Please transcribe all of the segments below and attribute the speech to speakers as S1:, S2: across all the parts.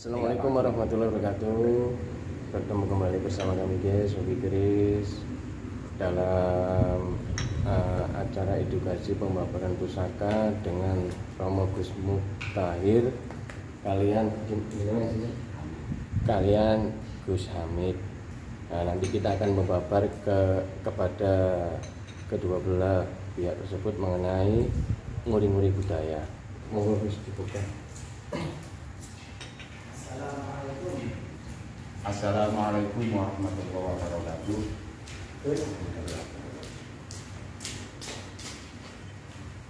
S1: Assalamualaikum warahmatullahi wabarakatuh. Bertemu kembali bersama kami guys, Hobi Keris dalam acara edukasi pembabaran pusaka dengan Romo Gus Mutahir. Kalian Gus Hamid. Nah, nanti kita akan membabar kepada kedua belah pihak tersebut mengenai nguri-nguri budaya. Monggo Gus dibuka.
S2: Assalamualaikum warahmatullahi wabarakatuh.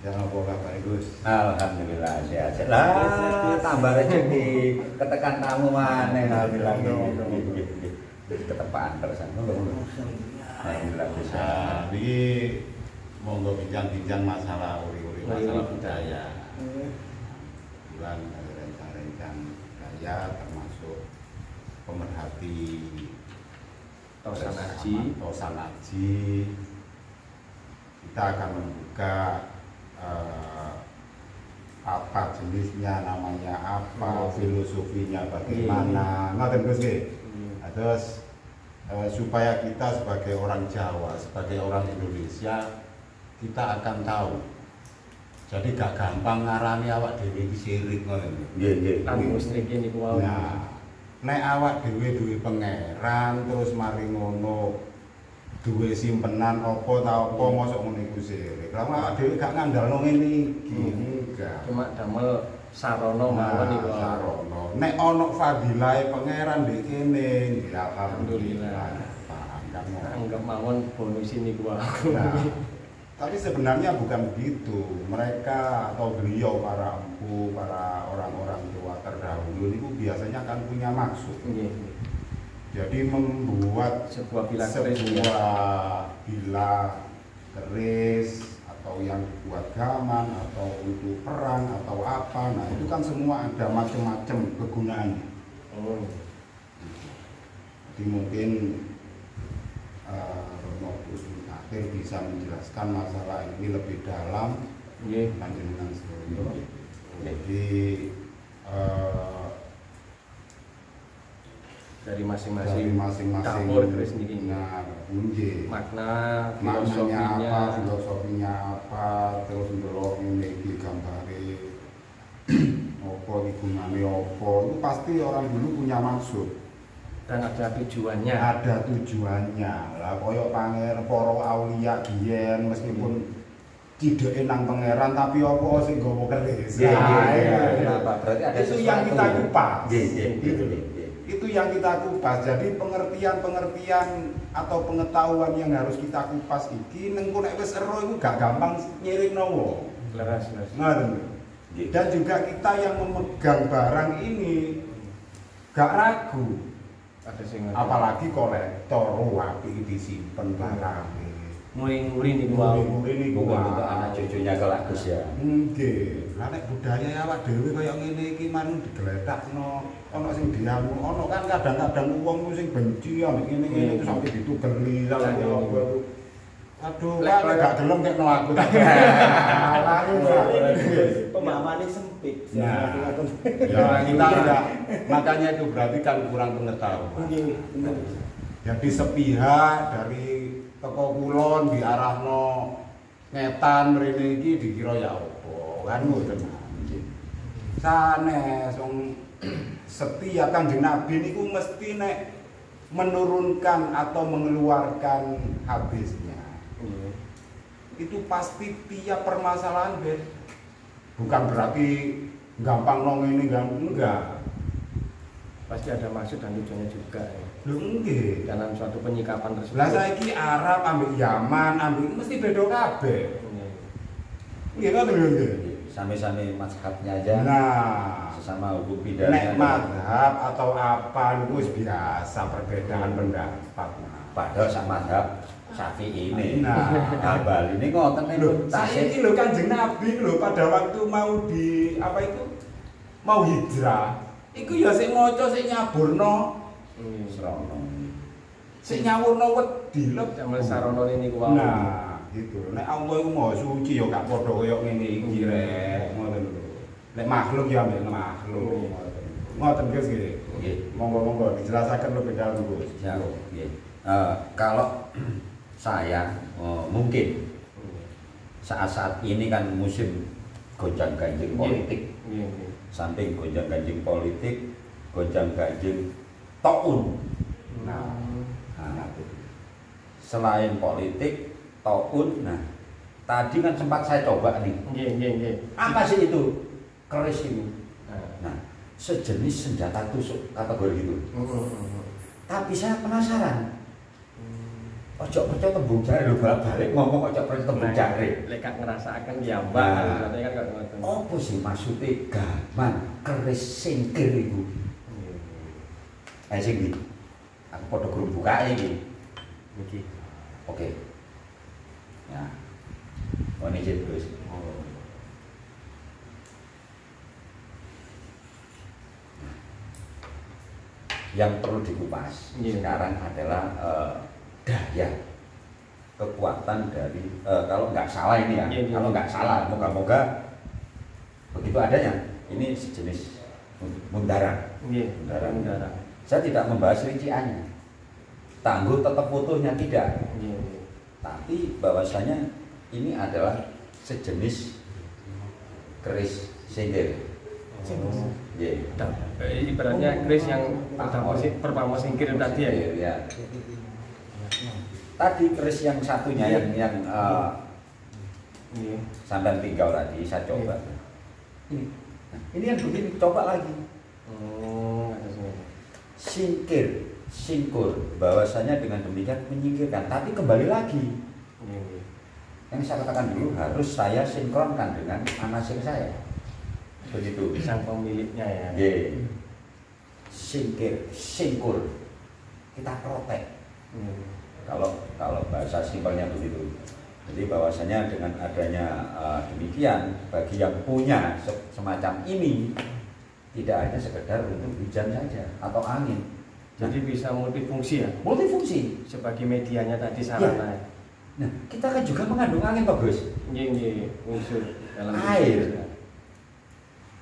S2: Ya apa kabar Gus?
S3: Alhamdulillah sehat. Lah tambah rezeki ketekan tamu maneh alhamdulillah. Ketepaan terusan. Alhamdulillah bisa.
S2: Iki monggo bincang-bincang masalah uri-uri masalah budaya. Bulan rencana budaya termasuk pemerhati Tosan Haji. Kita akan membuka apa jenisnya, namanya apa, filosofinya bagaimana, ngoten Gus nggih. Terus supaya kita sebagai orang Jawa, sebagai orang Indonesia, kita akan tahu. Jadi gak gampang ngarani awak dhewe iki sirik ngoten.
S3: Nggih, nggih.
S1: Lan musyrik niku wae.
S2: Nah, nek awak dhewe duwe pangeran terus mari ngono duwe simpenan apa ta apa mosok ngene iku sirik. Lah awak dhewe gak ngandalno ngene iki. Enggak.
S1: Cuma damel sarana mawon niku.
S2: Sarana. Nek ana fadilahe pangeran ndek kene, ya alhamdulillah. Paham kan.
S1: Anggap mawon bonus niku wae.
S2: Nah, tapi sebenarnya bukan begitu. Mereka atau beliau, para empu, para orang-orang Jawa terdahulu itu biasanya kan punya maksud. Jadi membuat
S1: sebuah
S2: bila keris atau yang dibuat gaman atau untuk perang atau apa. Nah itu kan semua ada macam-macam kegunaannya. Jadi mungkin Romo Gus Mutahir bisa menjelaskan masalah ini lebih dalam. Panjenengan sedoyo. Jadi
S1: dari masing-masing
S2: campur
S1: keris niki.
S2: Nah,
S1: maknanya
S2: filosofinya apa, terus ndelok ngene iki gambare apa iki gunane apa. Itu pasti orang dulu punya maksud.
S1: Dan ada tujuannya.
S2: Ada tujuannya. Lah koyo pangeran para aulia biyen meskipun cideke nang pangeran tapi apa sing nggawa keris.
S3: Berarti ada
S2: itu yang kita kupas.
S3: Gitu.
S2: Itu yang kita kupas. Jadi pengertian atau pengetahuan yang harus kita kupas iki nengko nek wis ero iku gak gampang nyiringno wong.
S1: Leres.
S2: Dan juga kita yang memegang barang ini gak ragu. Apalagi kolektor, apik disimpen barang.
S1: Nguri-nguri niku
S3: Untuk anak cucunya kelak Gus ya.
S2: Nggih. Lah nek budaya awak dhewe kaya ngene iki manung digletakno, ana sing diamu, ana kan kadang-kadang wong sing benci ambek ngene-ngene itu sampai ditugeli sampe apa. Aduh, lek gak gelem kekno aku tak.
S4: Pemahamannya sempit.
S2: Ya, kita enggak. Makanya itu berarti kan kurang pengetahuan. Jadi sepihak dari teko kulon diarahno ngetan mrene iki dikira ya apa kan ngoten. Sanes wong setia Kanjeng Nabi niku mesti nek menurunkan atau mengeluarkan hadisnya. Itu pasti tiap permasalahan bukan berarti gampang nong ini enggak.
S1: Pasti ada maksud dan tujuannya juga ya.
S2: Lho nggih.
S1: Dalam suatu penyikapan tersebut.
S2: Lah saiki Arab ambek Yaman ambek mesti beda kabeh. Nggih ngoten lho nggih.
S3: Sami-sami mazhabnya aja.
S2: Nah,
S3: Sesama hukum pidana.
S2: nek mazhab atau apa itu wis biasa perbedaan pendapat.
S3: Padahal sama mazhab Syafi'i ini.
S2: Nah,
S3: Hambal ini ngoten
S2: lho, saiki lho Kanjeng Nabi lho pada waktu mau di apa itu? Mau hijrah. Iku ya sing maca sing nyaburno
S3: Srono.
S2: sing nyawurno wedi lho.
S1: Damel sarana niku wae.
S2: Nah, gitu. Nek Allah iku maha suci ya gak padha kaya ngene iki rek, ngoten lho. Nek makhluk ya ambek makhluk. Ngoten Gus nggih.
S3: Nggih.
S2: Monggo dijelaskan lebih dahulu Gus.
S3: Ya, nggih. Kalau saya mungkin saat-saat ini kan musim gonjang-ganjing politik. Samping gonjang-ganjing politik, gonjang-ganjing taun. Nah, selain politik, taun, nah tadi kan sempat saya coba nih. Apa sih itu keris ini? Nah, sejenis senjata tusuk kategori gitu. Tapi saya penasaran. Ojo percaya tembung jari lho balik ngomong ojo percaya tembung jari.
S1: Lek ngerasakan ya Mbak, kan kan ngoten.
S3: Apa sih maksudnya gaman keris singkir iku? Sing iki. Aku padha grup buka iki.
S1: Niki.
S3: Oke. Ya. Ini jet terus. Yang perlu dikupas sekarang adalah daya kekuatan dari kalau nggak salah ini ya, kalau nggak salah, moga-moga begitu adanya. Ini sejenis mundaran. Mundaran. Saya tidak membahas rinciannya. Tangguh tetap fotonya tidak. Tapi bahwasanya ini adalah sejenis keris singkir.
S1: Ibaratnya keris yang pertama singkir tadi ya.
S3: Tadi keris yang satunya yang sampai tinggal tadi saya coba. Ini yang begini coba lagi. Singkur, bahwasanya dengan demikian menyingkirkan, tapi kembali lagi. Yang saya katakan dulu harus saya sinkronkan dengan anasir saya. Begitu.
S1: Sang pemiliknya ya.
S3: Singkur. Kita protek. Kalau bahasa simpelnya begitu. Jadi bahwasanya dengan adanya demikian bagi yang punya semacam ini tidak hanya sekedar untuk hujan saja atau angin.
S1: Jadi bisa multifungsi ya?
S3: Multifungsi
S1: sebagai medianya tadi sarana. Ya.
S3: Nah, kita kan juga mengandung angin Pak Gus.
S1: Unsur dalam
S3: air.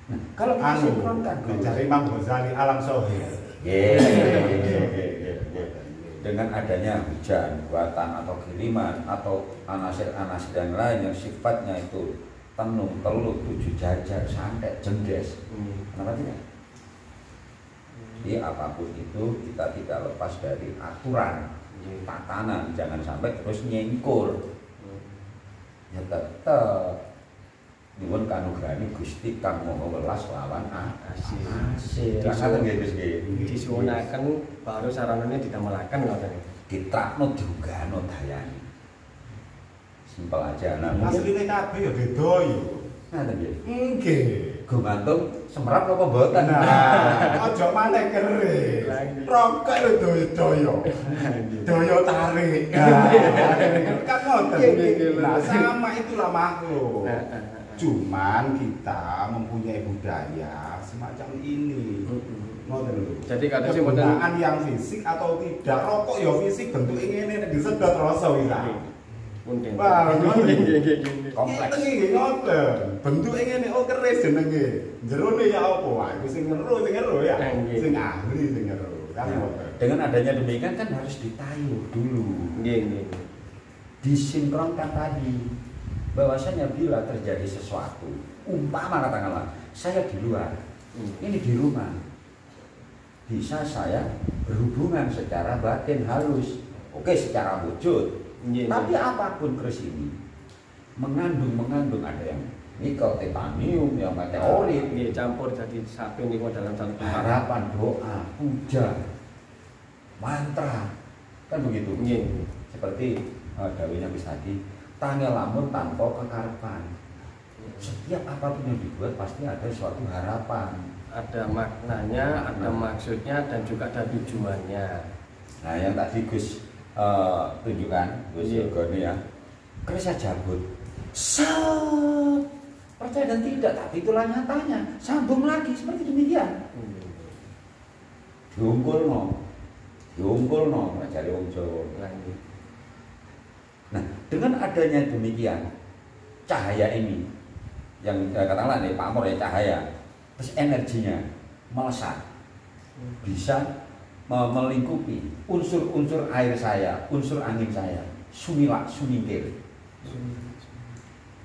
S3: Nah, kalau kita sinkronkan
S2: dari Imam Ghazali Alam Sohir.
S3: Dengan adanya hujan, buatan atau kiriman atau anasir-anasir yang lain yang sifatnya itu tenung, teluk, 7 jajar, santet, jengges. Kenapa tidak? Jadi apapun itu kita tidak lepas dari aturan, tatanan, jangan sampai terus nyengkur. Ya tetap nyuwun kanugrahane Gusti kang maha welas lawan asih.
S1: Disuwunaken baru saranane didamelaken ngoten.
S3: Ditrakno diunggahno dayane. Simpel aja. Nah,
S2: asline kabeh ya beda yo.
S3: Ngoten nggih.
S2: Nggih.
S3: Gumantung semerap apa mboten.
S2: Nah, aja maneh keris. Rokok lho daya. Daya tarik. Kan ngoten. Nah, sama itulah makhluk. Cuman kita mempunyai budaya semacam ini.
S1: Jadi kata sih
S2: penggunaan yang fisik atau tidak. Rokok ya fisik bentuknya ini disedot rasa bisa. Wah, kompleks. Iki ngoten. Bentuke ngene oh keris jenenge. Jerone ya apa? Wah, iku sing ngero ya. Sing ahli sing ngero. Kan ngoten.
S3: Dengan adanya demikian kan harus ditayuh dulu.
S1: Nggih.
S3: Disinkronkan tadi. Bahwasanya bila terjadi sesuatu, umpama katakanlah saya di luar, ini di rumah, bisa saya berhubungan secara batin halus, oke secara wujud. Tapi apapun keris ini mengandung ada yang nikel, titanium, yang meteorit,
S1: campur jadi satu nih dalam satu
S3: harapan, doa, puja, mantra, kan begitu. Seperti dawuhnya Gus tadi. Tanggal lamun tanpa kekarepan. Setiap apapun yang dibuat pasti ada suatu harapan.
S1: Ada maknanya, ada maksudnya, dan juga ada tujuannya.
S3: Nah, yang tadi Gus tunjukkan, Gus Yogoni ya. Keris jabut. Percaya dan tidak, tapi itulah nyatanya. Sambung lagi seperti demikian. Diungkul no, cari wong Jawa. Nah, dengan adanya demikian, cahaya ini yang katakanlah nih pamor ya cahaya, terus energinya melesat. bisa melingkupi unsur-unsur air saya, unsur angin saya, sumilak sumingkir.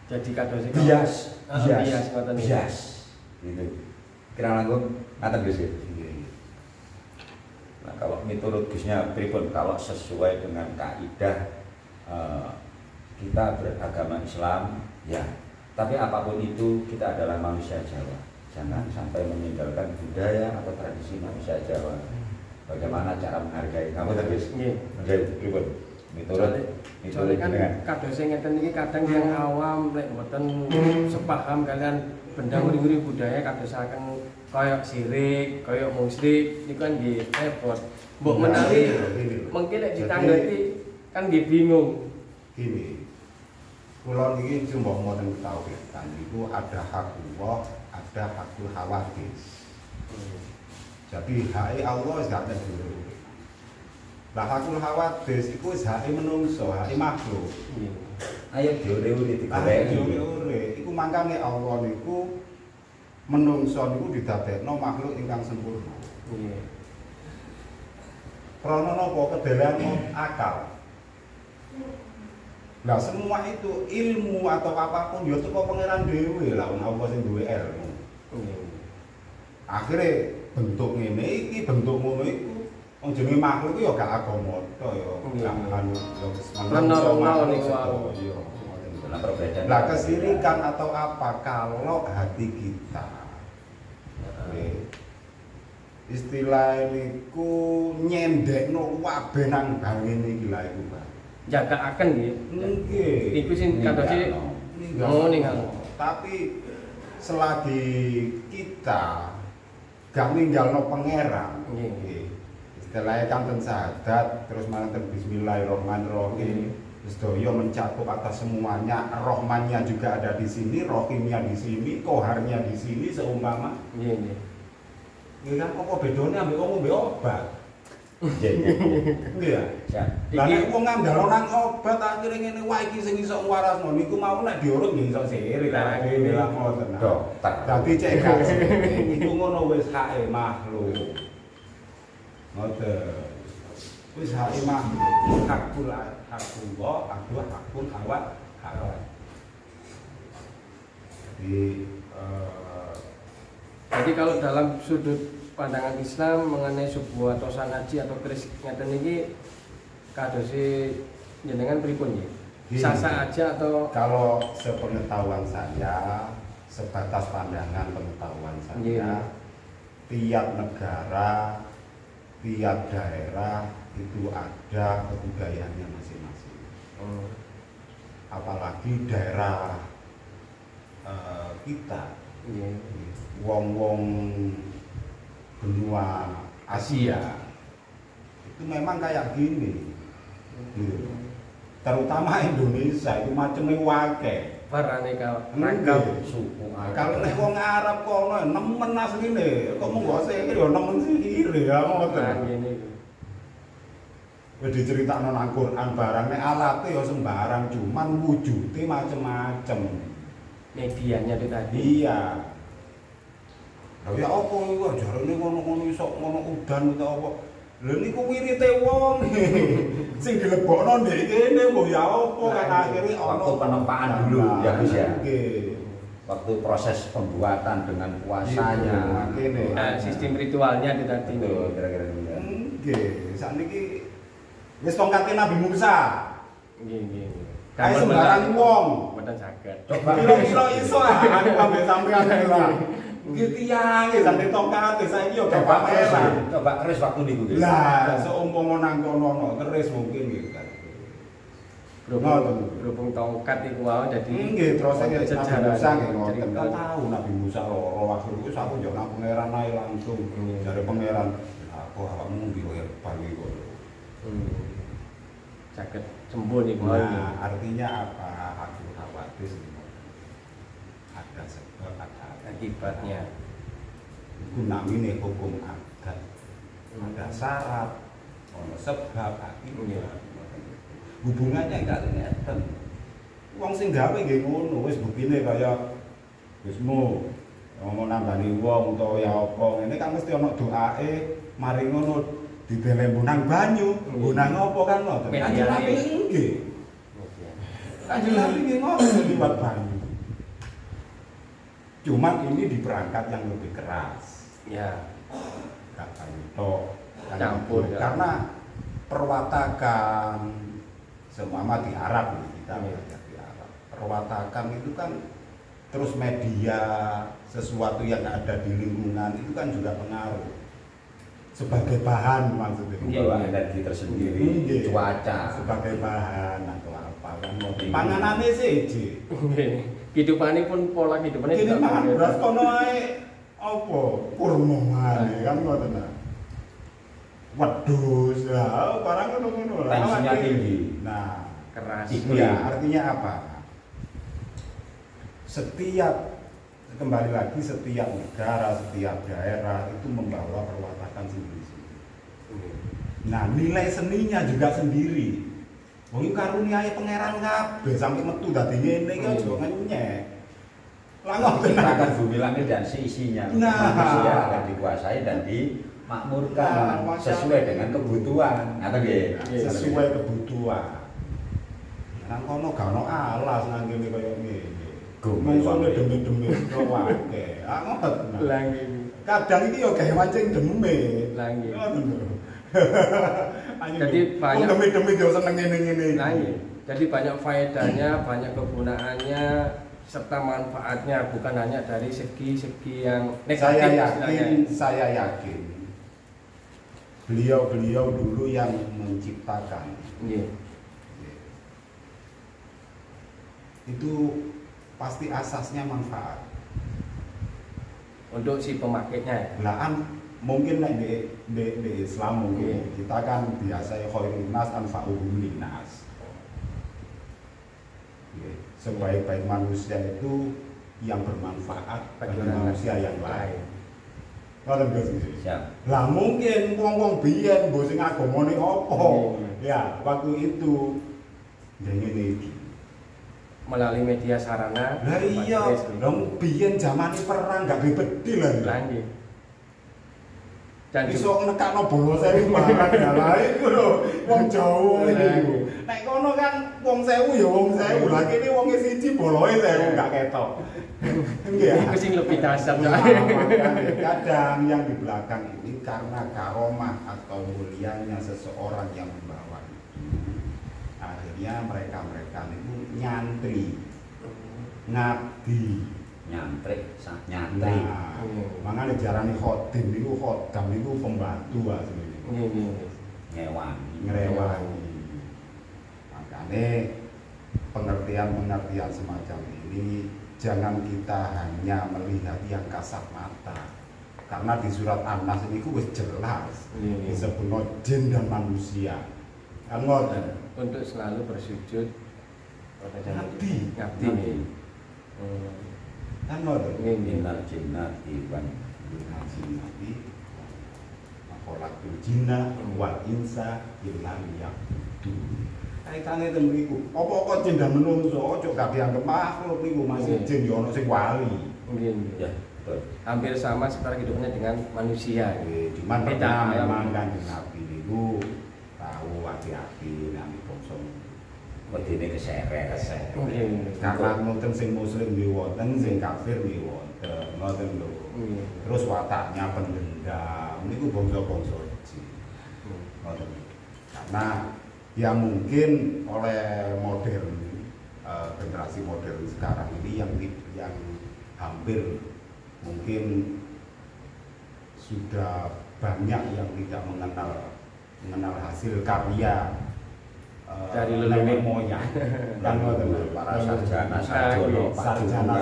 S1: Jadi kados
S3: Bias,
S1: ngoten niku.
S3: bias. Gitu. Kira langkung ngaten Gus. Nah, kalau miturut Gusnya pripun kalau sesuai dengan kaidah kita beragama Islam, ya. Tapi apapun itu kita adalah manusia Jawa. Jangan sampai meninggalkan budaya atau tradisi manusia Jawa. Bagaimana cara menghargai kamu terus? Nggih, pripun? Miturut
S1: kan kados ngeten iki kadang yang awam lek mboten sepaham kalian benda nguri-nguri budaya kadosaken kaya sirik, kaya musyrik niku kan nggih repot. Mbok menawi mungkin nek ditanggeti kan nggih bingung.
S2: Gini, kula niki cuma ngoten tauhidan itu ada hakullah, ada hakul hawadis. Jadi hak Allah wis gak ada dulu. Lah hakul hawadis iku wis hak menungso, hak makhluk.
S3: Ayo diure-ure
S2: Diure-ure iku mangkane Allah niku menungso niku didadekno makhluk ingkang sempurna.
S1: Nggih.
S2: Krana napa kedelean akal. Nah semua itu ilmu atau apapun ya teko pangeran dhewe lah wong Allah sing duwe ilmu. Akhire bentuk ngene iki bentuk ngono iku wong jenenge makhluk ya gak agama to ya gak anu ya wis
S1: menungso niku
S2: ya.
S3: Nah, perbedaan.
S2: Lah kesirikan atau apa kalau hati kita. Istilah niku nyendekno kabeh nang bangene iki lha iku, Pak.
S1: Jagaaken nggih.
S2: Nggih.
S1: Iku sing kadose ninggal.
S2: Tapi selagi kita gak ninggalno pangeran, nggih. Istilahnya kanten syahadat terus manten bismillahirrahmanirrahim. Sedaya mencakup atas semuanya, Rahmannya juga ada di sini, Rahimnya di sini, Qoharnya di sini seumpama.
S1: Nggih.
S2: Nggih kan apa bedane ambek wong ngombe obat? Iya. Lah nek wong ngandalo nang obat akhire ngene wae iki sing iso ngwarasno niku mau nek diurut nggih iso sirik lah dhewe lah ngoten.
S3: Dokter.
S2: Dadi cek gak iku ngono wis hake makhluk. Ngoten. Wis hake makhluk, hakul hakullah, hakul hawat.
S1: Jadi kalau dalam sudut pandangan Islam mengenai sebuah tosan haji atau keris ngeten iki kadosi jenengan pripun nggih? Sasa aja atau
S2: kalau sepengetahuan saya, sebatas pandangan pengetahuan saya, tiap negara, tiap daerah itu ada kebudayaannya masing-masing. Apalagi daerah kita, wong-wong benua Asia itu memang kayak gini. Terutama Indonesia itu macamnya wake.
S1: beraneka
S2: Ragam
S3: suku.
S2: Kalau nek wong Arab kono nemen asline, kok mung gak iki yo nemen sihir ya ngoten.
S1: ngene.
S2: Wis diceritakno nang Quran barang nek alate yo sembarang cuman wujude macem-macem.
S1: Medianya itu tadi.
S2: Iya. Lah ya apa iku jarane ngono-ngono iso ngono udan utawa apa. Lha niku wirite wong sing dilebokno ndek kene mbok ya apa kan akhire ana
S3: Waktu penempaan dulu ya Gus ya.
S2: Nggih.
S3: Waktu proses pembuatan dengan kuasanya.
S1: Nah, sistem ritualnya itu tadi.
S3: Betul, kira-kira gitu ya.
S2: Nggih, sakniki wis tongkate Nabi Musa.
S1: Nggih.
S2: Kae sembarang wong.
S1: Mboten saged.
S3: Coba
S2: Kira-kira iso aku ambek sampean lah. Nggih tiyang sampe tongkate saiki yo gak pameran.
S3: Coba keris waktu niku Gus.
S2: Lah, seumpama nang kono keris mungkin nggih kan.
S1: Berhubung tongkat iku wae dadi
S2: Nggih, terus Nabi Musa nggih ngoten.
S1: cerita.
S2: Kan tahu Nabi Musa loro waktu itu aku yo nang pangeran ae langsung dari pangeran. Aku awakmu ndi kok pagi kok.
S1: Saged sembuh niku wae.
S2: Nah, artinya apa? Aku khawatir ada sebab ada
S1: Akibatnya.
S2: Iku namine hukum adat. Ada syarat, ono sebab akibat. Hubungannya gak ngeten. Wong sing gawe nggih ngono, wis buktine kaya Gusmu ngomong nambani wong utawa ya apa ngene kan mesti ana doae mari ngono didele nang banyu, nang apa kan ngoten. Kanjeng Nabi nggih. Kanjeng Nabi nggih ngoten liwat banyu. Cuma ini di perangkat yang lebih keras.
S1: Ya.
S2: Gak banyu tok.
S1: Campur
S2: karena perwatakan semua di Arab kita belajar di Arab. Perwatakan itu kan terus media sesuatu yang ada di lingkungan itu kan juga pengaruh sebagai bahan maksudnya.
S3: Membawa energi tersendiri, cuaca
S2: sebagai bahan atau apa kan. Panganane siji.
S1: Hidupane pun pola hidupane
S2: Ini makan beras kono ae apa kurma ae kan ngoten. Wedhus ya, barang ngono-ngono lah.
S3: tensinya tinggi.
S2: Nah,
S1: keras.
S2: ya, artinya apa? Kembali lagi setiap negara, setiap daerah itu membawa perwatakan sendiri-sendiri. Nah, nilai seninya juga sendiri. Wong karuniae pangeran kabeh sampai metu dadi ngene iki aja ngenyek. Lah ngoten
S3: Menciptakan bumi langit dan seisinya.
S2: Nah.
S3: Manusia akan dikuasai dan dimakmurkan
S2: Nah,
S3: sesuai dengan kebutuhan. Ngata nggih.
S2: sesuai kebutuhan. Nang kono gak ono alas nang kene koyo ngene. Mungsune demi-demi wae. Ah ngoten.
S1: Lah nggih.
S2: Kadang iki yo gawe mancing demi.
S1: Lah nggih.
S2: Ngoten lho.
S1: Jadi banyak
S2: demi-demi yo seneng ngene-ngene.
S1: Nah, iya. Jadi banyak faedahnya, banyak kegunaannya serta manfaatnya, bukan hanya dari segi yang negatif.
S2: Saya yakin beliau-beliau dulu yang menciptakan
S1: Iya.
S2: itu pasti asasnya manfaat.
S1: Untuk si pemakainya ya.
S2: Lah mungkin nek di Islam mungkin kita kan biasa khairun nas anfa'uhum linnas. Sebaik-baik manusia itu yang bermanfaat bagi manusia yang lain. Ngoten Gus.
S3: Siap.
S2: Lah mungkin wong-wong biyen mbok sing agamane apa? Ya, waktu itu ngene iki.
S1: Melalui media sarana.
S2: Lah iya, dong biyen zamane perang gak bedil lah.
S1: Lah nggih. Dan
S2: Iso nekakno bolo 1000 barang ya lah iku lho, wong Jawa iki. Nek kono kan wong 1000 ya wong 1000. Lah kene wong siji boloe 1000 gak ketok. Nggih.
S1: itu sing lebih dasar.
S2: Nah, makanya kadang yang di belakang ini karena karomah atau mulianya seseorang yang membawa itu, akhirnya mereka itu nyantri, ngabdi.
S3: Nyantri.
S2: Nah, makanya jarane khodim niku khodam niku pembantu asline.
S1: Nggih.
S3: Ngewangi.
S2: Makanya pengertian-pengertian semacam ini jangan kita hanya melihat yang kasat mata. Karena di surat An-Nas ini wis jelas disebut jin dan manusia. Kan ngoten.
S1: Untuk selalu bersujud
S2: Ngabdi. Kan ngoten.
S3: Innal jinnati wan
S2: Nabi Makolakul jinna wal insa illa liya'budu. Kaitane ten mriku. Apa kok jin dan menungso aja gak dianggap makhluk niku masih jin yo ono sing wali.
S1: Nggih.
S3: ya betul.
S1: Hampir sama seperti hidupnya dengan manusia.
S2: Cuman
S1: Beda, ya.
S2: memang kan Nabi niku tahu hati-hati nang bangsa
S3: Wedine keseret.
S1: Nggih.
S2: karena ngoten sing muslim nggih wonten, sing kafir nggih wonten. Ngoten lho. Terus wataknya pendendam niku bangsa-bangsa iki. Ngoten. Karena ya mungkin oleh modern generasi modern sekarang ini yang hampir mungkin sudah banyak yang tidak mengenal hasil karya
S1: dari
S2: nenek
S1: leluhur
S2: moyang kan ngoten lho,
S3: Para sarjana sarjono
S2: sarjana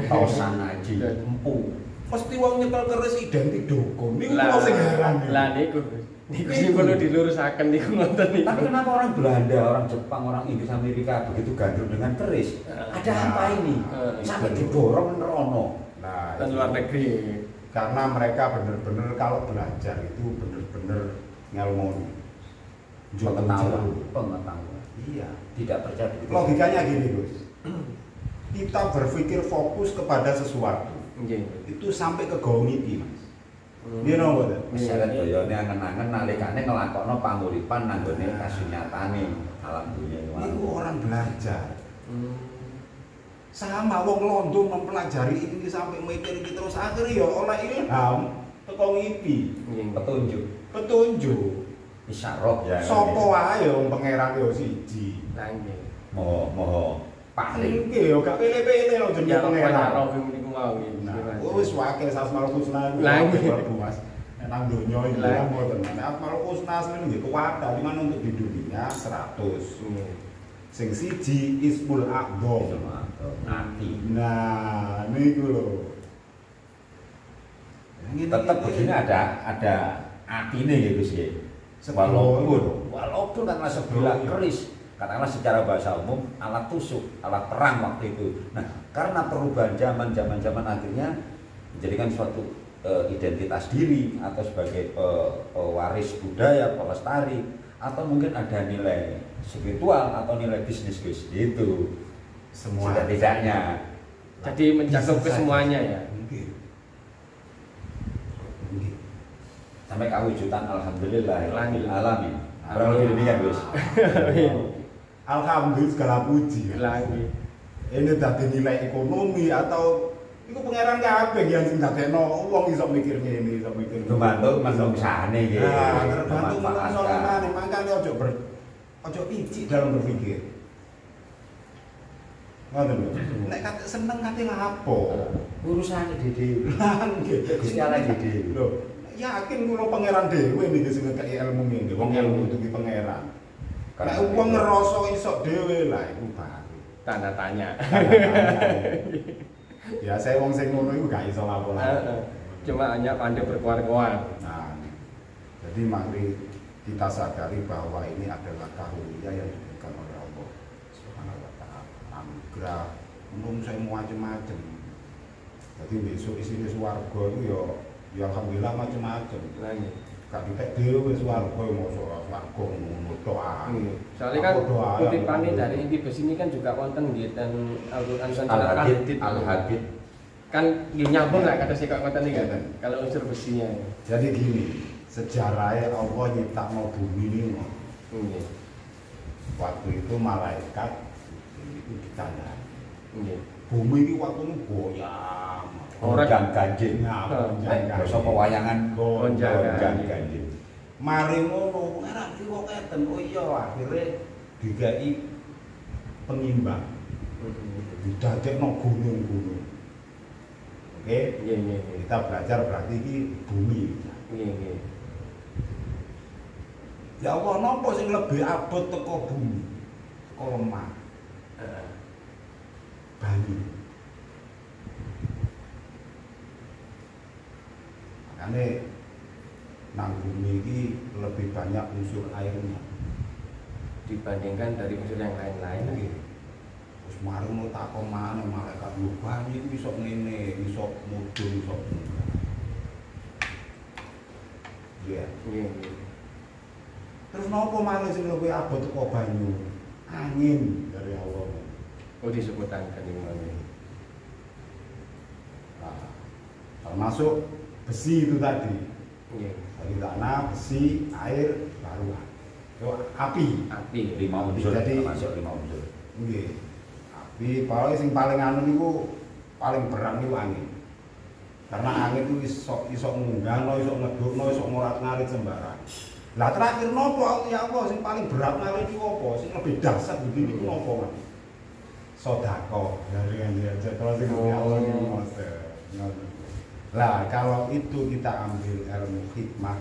S3: tosan aji
S1: empu.
S2: mesti wong nyekel keris identik dukun niku
S1: Lah
S2: kok sing heran niku.
S1: Lah niku sing perlu dilurusaken niku ngoten niku.
S3: Tapi kenapa orang Belanda, orang Jepang, orang Inggris, Amerika begitu gandrung dengan keris? Ada apa ini? Sampai diborong nerono.
S2: Nah,
S1: Dan
S2: itu.
S1: luar negeri.
S2: Karena mereka benar-benar kalau belajar itu benar-benar ngelmoni.
S3: Pengetahuan.
S2: Iya.
S3: Tidak percaya begitu.
S2: Logikanya gini, Gus. Kita berpikir fokus kepada sesuatu.
S1: Nggih.
S2: Itu sampai ke gaung iki, Mas. Nggih napa mboten?
S3: Syarat bayane angen-angen nalikane nglakokno panguripan nanggone kasunyatane alam dunya
S2: Niku orang belajar. Sama wong londo mempelajari ini sampai mikir iki terus akhirnya ya oleh ilham teko ngipi. Petunjuk.
S3: Isyarah ya.
S2: Sapa wae wong pangeran yo siji.
S1: Lah nggih.
S3: Moho paling.
S2: Nggih yo gak pilih-pilih lho jenenge pangeran.
S1: Roh niku mau nggih.
S2: Nah, wis wakil Asmaul Husna
S1: Lah nggih.
S2: Mas. Nang donya iki ya mboten. Nek Asmaul Husna asline nggih kuwata, cuman untuk di dunia 100. Sing siji Ismul A'dham.
S3: Ati.
S2: Nah, niku lho.
S3: Tetap begini ada atine ya Gus ya. Walaupun karena sebilah keris, katakanlah secara bahasa umum alat tusuk, alat perang waktu itu. Nah, karena perubahan zaman akhirnya menjadikan suatu identitas diri atau sebagai waris budaya, pelestari, atau mungkin ada nilai spiritual atau nilai bisnis Gus itu.
S2: Semua
S3: Tidak-tidaknya.
S1: Jadi mencakup ke semuanya ya.
S2: Mungkin.
S3: Sampai kewujudan alhamdulillah alamin.
S1: Amin.
S3: Kurang lebih demikian Gus.
S2: Alhamdulillah segala puji.
S1: Lagi.
S2: Ini dadi nilai ekonomi atau iku pangeran kabeh yang sing dadekno wong iso mikir ngene, iso mikir.
S3: Tumantuk menungsane iki.
S2: Nah, terbantu menungso lemane, makane ojo icik dalam berpikir. Ngoten lho. Nek kate seneng kate lapo?
S3: Urusane dhewe.
S2: Lah nggih,
S3: Gusti Allah dhewe.
S2: Lho, yakin kula pangeran dhewe niki sing ngekeki ilmu ngene, wong ilmu iki pangeran. Nek wong ngerasa iso dhewe lah iku baru.
S1: Tanda tanya.
S2: Ya saya wong sing ngono iku gak iso lapo-lapo.
S1: Cuma hanya pandai berkuar-kuar.
S2: Nah, jadi mari kita sadari bahwa ini adalah karunia yang diberikan oleh Allah Subhanahu wa taala. Anugerah menung saya macam-macam. Jadi besok isinya swarga itu ya alhamdulillah macam-macam.
S1: Lagi.
S2: Gak ditek dhewe swarga mosok swarga ngono tok ae.
S1: Soalnya kan kutipannya dari inti besi ini kan juga konten gitu dan Al-Quran
S3: Al-Hadid
S1: kan nyambung lah kata si kok konten ini kan kalau unsur besinya.
S2: Jadi gini, sejarahnya Allah nyiptakno bumi ini. Waktu itu malaikat itu ditandai. Bumi ini waktu itu goyang.
S3: Gonjang ganjing. Basa pewayangan
S1: Gonjang
S3: ganjing.
S2: Mari ngono, ora iki kok eten. Oh iya, akhirnya digawe pengimbang. Didadekno gunung-gunung. Oke?
S1: Iya.
S2: Kita belajar berarti ini bumi.
S1: Iya.
S2: Ya Allah, napa sing lebih abot teko bumi? Teko lemah. Banyu. Makanya nang bumi ini lebih banyak unsur airnya
S1: Dibandingkan dari unsur yang lain-lain.
S2: Terus mari mau takon mana malaikat lu banyu itu bisa ngene, bisa mudun, bisa munggah. Iya. Terus napa maneh sing lebih abot teko banyu? Angin dari Allah.
S1: Oh disebutkan kan ini.
S2: Nah, termasuk besi itu tadi. Dari tanah, besi, air, baru api.
S3: Lima unsur,
S2: Jadi
S3: termasuk 5 unsur.
S2: Nggih. Api paling paling anu niku paling berat niku angin. Karena angin itu iso munggahno, iso ngedukno, iso ngorat-ngarit sembarang. Lah terakhir nopo ya Allah sing paling berat ngarit iku apa? Sing lebih dahsyat begini iku nopo, Mas? Sedekah dari aja kalau sing Allah niku Mas. Lah kalau itu kita ambil ilmu hikmah,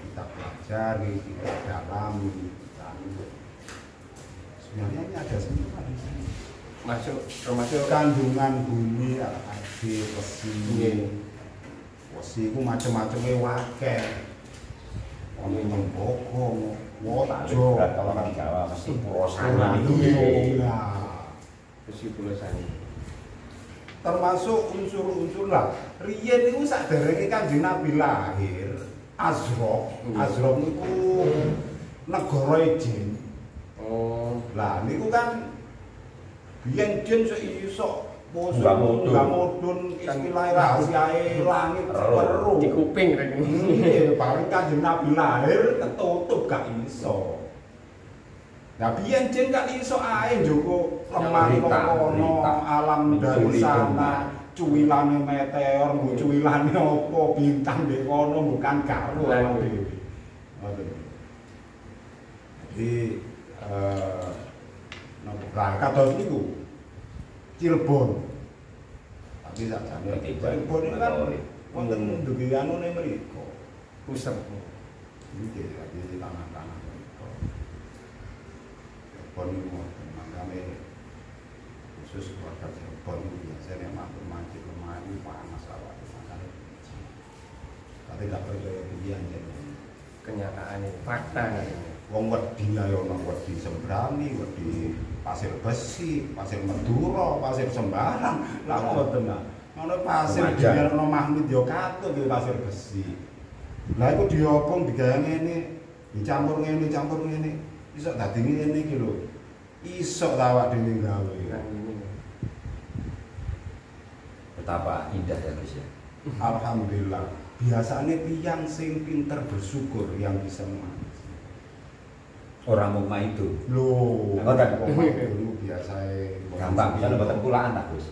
S2: kita pelajari, kita dalami, sebenarnya ini ada semua di sini.
S1: Termasuk
S2: Kandungan bumi, api, besi, besi itu macam-macamnya wakil, ono Tembogo, Wojo,
S3: Kalau orang Jawa mesti Purwosari
S1: besi Pulosani.
S2: Termasuk unsur-unsur lah. Riyen niku saderenge Kanjeng Nabi lahir, Azraq niku negara jin.
S1: Oh,
S2: Lah niku kan biyen jin iso
S3: Nggak
S2: mudun istilah rahasiae langit weruh.
S1: Di kuping rek.
S2: Iya, paling Kanjeng Nabi lahir ketutup gak iso. Nah, biyen jen gak iso ae njoko lemah kono alam dari sana, cuwilane meteor, mbok cuwilane apa bintang ndek kono bukan karo awak dhewe. Ngoten. Jadi napa kados niku Cirebon. Tapi sakjane Cirebon ini kan wonten dugi anune mriku.
S1: Pusat.
S2: Iki di tanah-tanah mriku. Cirebon niku wonten mangkane khusus keluarga Cirebon niku biasane matur manci lemah iki panas awake makane. Tapi gak percaya piye
S1: Kenyataan ini, fakta.
S2: Wong wedi ayo nang wedi Sembrani, wedi Pasir Besi, Pasir Madura, Pasir Sembarang. Lah ngoten nah. Ngono pasir diarno Mahmud yo katut iki Pasir Besi. Lah iku diopong digawe ngene, dicampur ngene. Iso dadi ngene iki lho. Iso ta awak dhewe gawe.
S3: Betapa indah ya Gus ya.
S2: Alhamdulillah. Biasanya tiyang sing pinter bersyukur yang bisa mengaji.
S3: Orang mau itu.
S2: Loh,
S3: Ngoten.
S2: dulu biasanya
S3: Gampang, misalnya buatan pulaan lah Gus.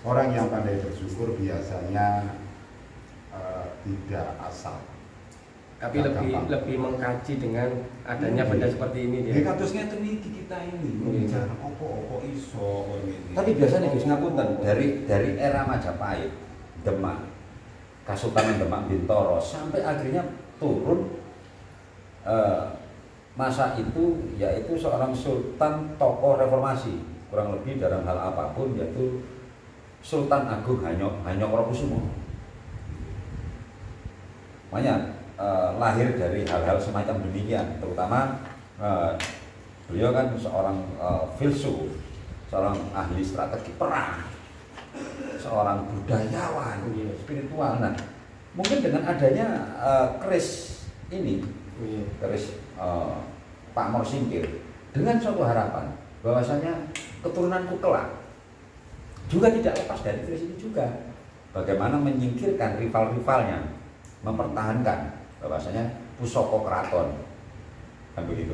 S2: Orang yang pandai bersyukur biasanya tidak asal.
S1: Tapi lebih mengkaji dengan adanya benda seperti ini
S2: Ya
S1: dia.
S2: katusnya itu kita ini bicara opo iso ini.
S3: Tapi biasanya Gus ngapunten dari era Majapahit, Demak, Kasultanan Demak Bintoro sampai akhirnya turun masa itu yaitu seorang sultan tokoh reformasi kurang lebih dalam hal apapun yaitu Sultan Agung Hanyokrokusumo. Makanya lahir dari hal-hal semacam demikian, terutama beliau kan seorang filsuf, seorang ahli strategi perang, seorang budayawan, spiritual. Nah, mungkin dengan adanya keris ini, keris Pak Mor Singkir, dengan suatu harapan bahwasanya keturunanku kelak juga tidak lepas dari keris ini juga. Bagaimana menyingkirkan rival-rivalnya, mempertahankan bahwasanya pusaka keraton, kan begitu.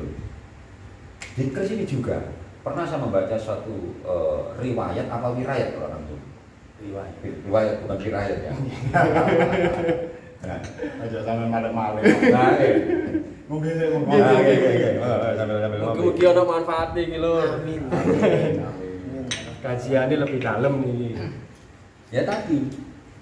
S3: Di keris ini juga pernah saya membaca suatu riwayat apa wirayat kalau orang itu. Riwayat bukan wirayat ya.
S2: Aja sampe malam-malam.
S3: Nah,
S2: Mungkin saya ngomong.
S3: sambil
S1: Mugi ana manfaate iki lho.
S4: Amin.
S1: Kajiannya lebih dalam nih.
S3: Ya tadi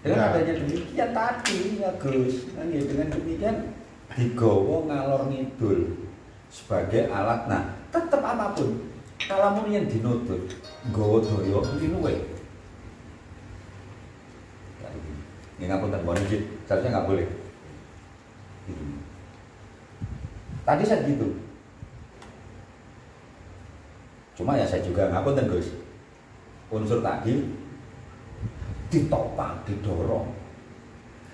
S3: dengan
S2: Ya.
S3: adanya demikian tadi ya Gus, dengan demikian digawa ngalor ngidul sebagai alat. Nah, tetap apapun kalau mau yang dinutut nggawa daya mesti luwe. Ini ngapunten mohon izin, seharusnya nggak boleh. Tadi saya gitu. Cuma ya saya juga ngapunten Gus. Unsur tadi ditopang, didorong.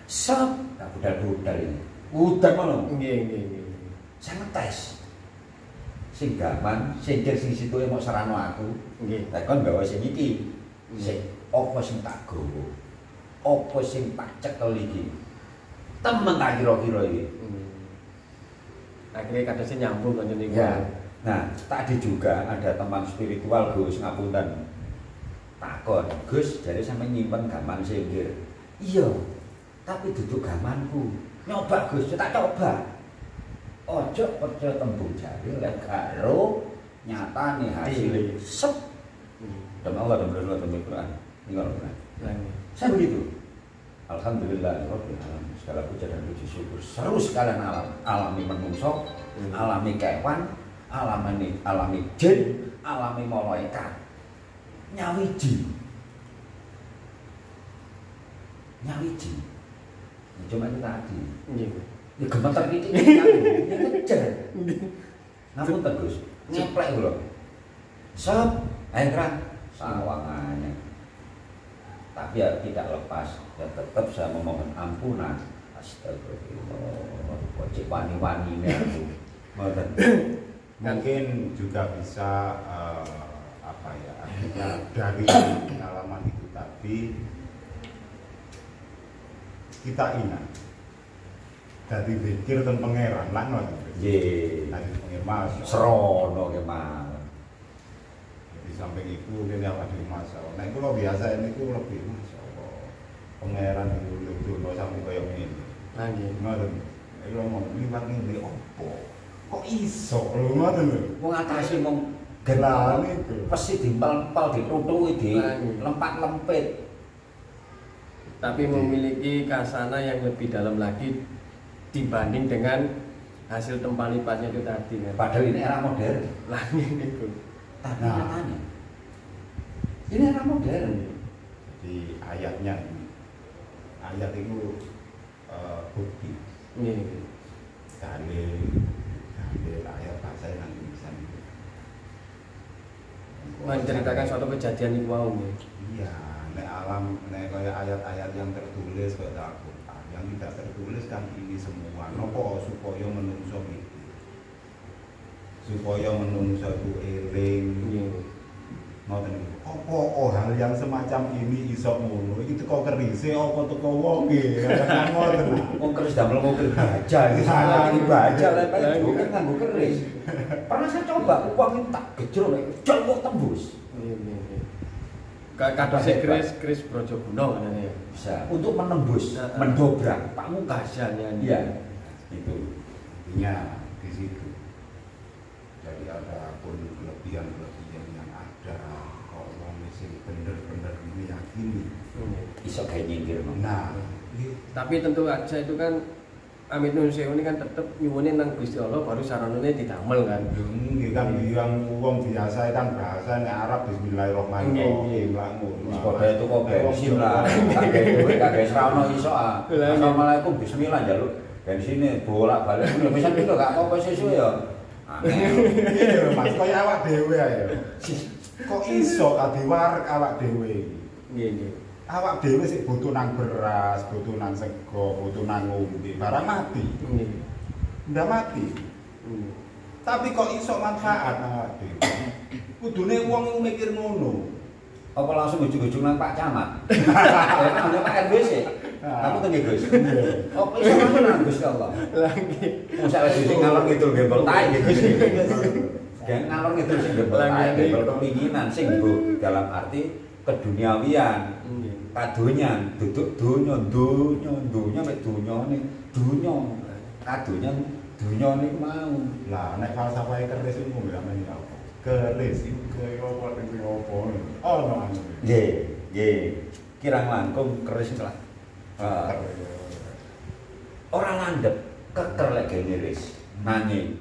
S3: Sep, nah budal-budal ini. Udah mana?
S1: Nggih.
S3: Saya ngetes. Sing gaman, sing situ mau serano aku.
S1: Nggih.
S3: Lah kon gawe sing iki. Sing apa sing tak gawa? Apa sing tak cekel iki? Temen tak kira-kira iki.
S1: Akhirnya kadang nyambung kan niku.
S3: Ya. Nah, tadi juga ada teman spiritual Gus ngapunten. Takon, Gus, jadi sampe nyimpen gaman Singkir. Iya, tapi duduk gamanku. Nyoba Gus, tak coba. Ojo percaya tembung jari lek karo nyatane hasil. Sep. Demi Allah dan demi Quran. Ingat Quran. Saya begitu. Alhamdulillah, Rabbil alamin. Segala puja dan puji syukur seru sekalian alami menungso, alami kewan, alami jin, alami malaikat. Nyawiji. Cuma itu tadi. Ya gemeter iki ya kejar. Ngapunten Gus, ngeplek lho. Sep, kan sawangannya. Tapi ya tidak lepas, ya tetap saya memohon ampunan. Astagfirullah, kok cek wani-wani ini aku. Ngoten.
S2: Mungkin juga bisa apa ya, artinya dari pengalaman itu tadi kita ingat dari pikir tentang pangeran lah ngoten.
S3: Nggih.
S2: Dari pangeran Mas.
S3: Serono kemal.
S2: Di samping itu ini awak dhewe masalah. Nek kula biasa niku lebih masalah. Pangeran itu dono sampai kaya ngene.
S1: Lah nggih.
S2: Ngoten. Iku ngomong liwat ngene opo? Kok iso lho ngoten lho.
S3: Wong atase mung
S2: Lah niku.
S3: pasti dimpal-pal ditutuki di
S1: Lah, iya.
S3: lempat-lempit.
S1: Tapi memiliki kasana yang lebih dalam lagi dibanding dengan hasil tempat lipatnya itu tadi kan.
S3: Padahal ini era modern.
S1: Lah niku.
S3: Tapi
S2: Nah.
S3: nyatanya ini era modern.
S2: Di ayatnya ini. Ayat itu bukti.
S1: Nggih.
S2: Dalil ayat bahasa yang bisa
S1: Menceritakan suatu kejadian itu mau nggih.
S2: Iya, nek alam, nek kayak ayat-ayat yang tertulis kayak Al-Quran, yang tidak tertulis kan ini semua. Nopo supaya menungso itu, supaya menungso itu eling.
S1: Nggih.
S2: Ngoten niku. Apa hal yang semacam ini iso ngono? Iki teko kerise apa teko wonge? Kan ngoten.
S3: Wong keris damel mobil baja iki salah iki baja lek kan nganggo keris. Pernah saya coba uang ini tak gejrol nek jauh tembus.
S1: Nggih, nggih. Kadose Kris Brojoguna kan ya.
S3: Bisa untuk menembus, mendobrak
S1: Pamungkasan
S3: Iya. Itu.
S2: Intinya di situ. Jadi ada pun kelebihan-kelebihan yang ada. Kok wong sing bener-bener meyakini.
S3: Iso gawe nyinggir.
S2: Nah,
S1: Tapi tentu aja itu kan Amit Nun Sewu ini kan tetep nyuwune nang Gusti Allah baru saranane didamel kan.
S2: Nggih kan bilang wong biasa kan bahasa nek Arab bismillahirrahmanirrahim lah ngono.
S3: Padha itu kok bensin lah. Kagak serano iso ah. Assalamualaikum bismillah njaluk bensine bolak-balik lho wis itu gak apa-apa sesuk ya. Aneh.
S2: Iya Mas, kaya awak dhewe ae. Kok iso adiwarek awak dhewe iki?
S1: Nggih, nggih.
S2: Awak dhewe sik butuh nang beras, butuh nang sego, butuh nang ngombe, barang mati.
S1: Nggih.
S2: Ndak mati.
S1: Nggih.
S2: Tapi kok iso manfaat nang awak dhewe? Kudune wong iku mikir ngono.
S3: Apa langsung ujug-ujug nang Pak Camat? Ana Pak RW sih. Aku tengge Gus. Apa iso langsung nang Gusti Allah?
S1: Lagi.
S3: Wong sak dhewe ngalor ngidul gembol tae nggih Gus. Gang ngalor ngidul sing gembol tae, gembol kepinginan sing Bu dalam arti keduniawian.
S1: Nggih.
S3: Kadonyan duduk donya mek donyane donya kadonyan donyane mau
S2: Lah nek falsafah keris iku ya men apa? Keris iku kaya apa ning apa. Ono anu.
S3: nggih kirang langkung keris lah ora landhep keker lek niris nanging